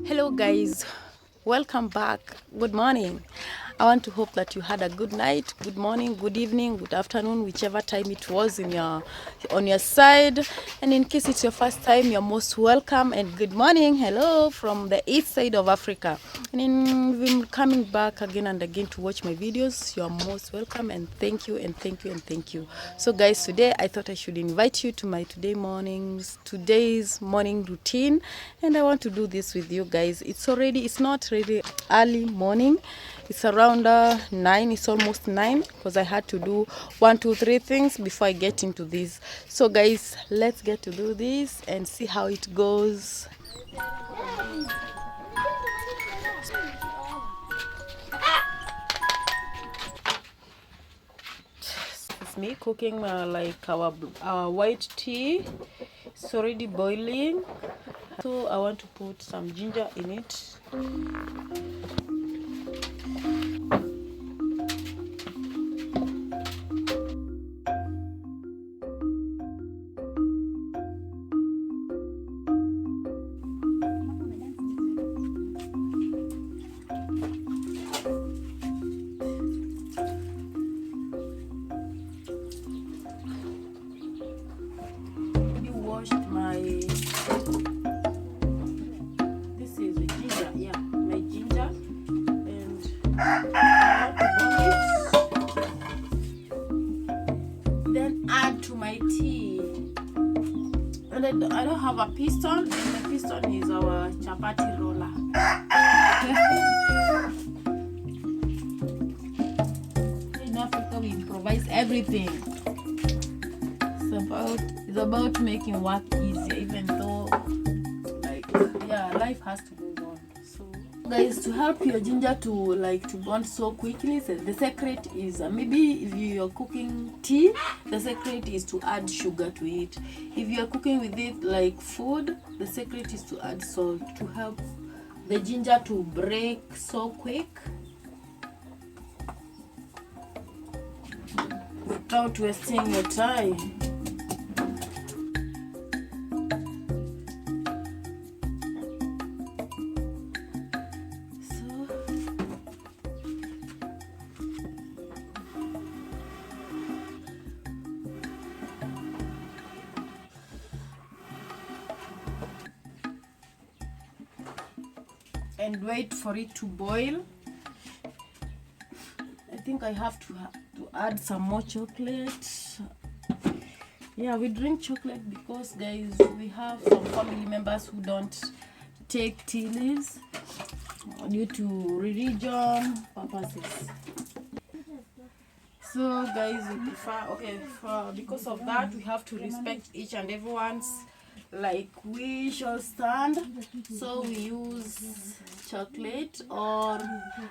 Hello guys, welcome back. Good morning. I want to hope that you had a good night, good morning, good evening, good afternoon, whichever time it was on your side. And in case it's your first time, you're most welcome and good morning. Hello from the east side of Africa. And in been coming back again and again to watch my videos, you're most welcome and thank you and thank you and thank you. So guys, today I thought I should invite you to my today's morning routine, and I want to do this with you guys. It's not really early morning. It's around 9. It's almost 9 because I had to do 1 2 3 things before I get into this. So guys, let's get to do this and see how it goes. It's me cooking like our white tea. It's already boiling, so I want to put some ginger in it. Washed my this is the ginger, yeah, my ginger, and I want to warm it, then add to my tea. And I don't have a piston, and the piston is our chapati roller. In Africa we improvise everything. It's about making work easier, even though life has to move on. So guys, to help your ginger to bond so quickly, so the secret is maybe if you're cooking tea, the secret is to add sugar to it. If you're cooking with it like food, the secret is to add salt to help the ginger to break so quick without wasting your time. And wait for it to boil. I think I have to add some more chocolate. Yeah, we drink chocolate because guys, we have some family members who don't take tea leaves due to religion purposes. So guys, because of that, we have to respect each and everyone's wish or stand. So we use chocolate or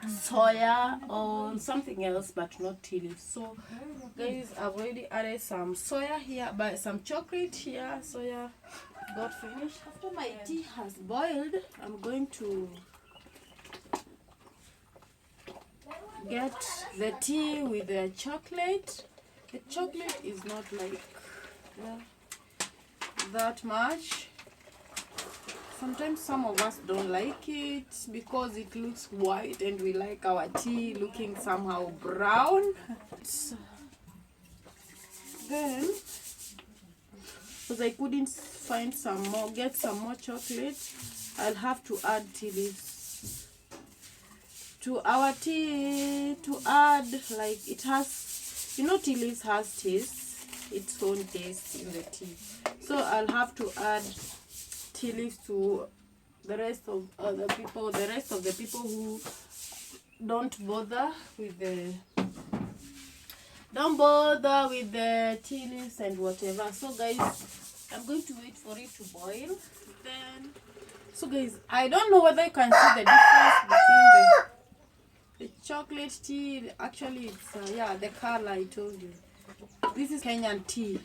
soya or something else, but not tea leaves. So guys, I've already added some soya here, but some chocolate here. Soya got finished. After my tea has boiled, I'm going to get the tea with the chocolate. The chocolate is not that much. Sometimes some of us don't like it because it looks white and we like our tea looking somehow brown. Then, because I couldn't get some more chocolate, I'll have to add tea leaves to our tea to add it has, tea leaves has its own taste in the tea. So I'll have to add tea leaves to the rest of the people who don't bother with the tea leaves and whatever. So guys, I'm going to wait for it to boil. So guys, I don't know whether you can see the difference between the chocolate tea. Actually, it's the color I told you. This is Kenyan tea.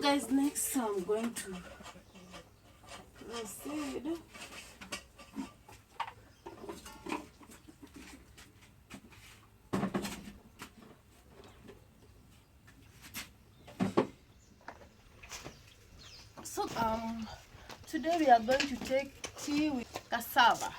guys, next I'm going to proceed. So today we are going to take tea with cassava.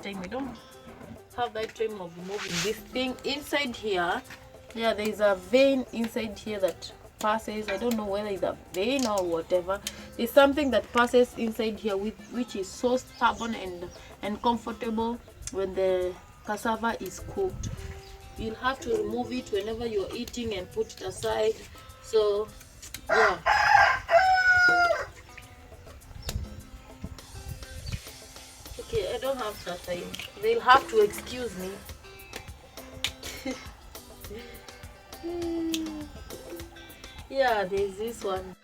We don't have that time of removing this thing inside here. Yeah, there is a vein inside here that passes. I don't know whether it's a vein or whatever. It's something that passes inside here, which is so stubborn and comfortable when the cassava is cooked. You'll have to remove it whenever you're eating and put it aside. So yeah. Okay, I don't have that time. They'll have to excuse me. Yeah, there's this one.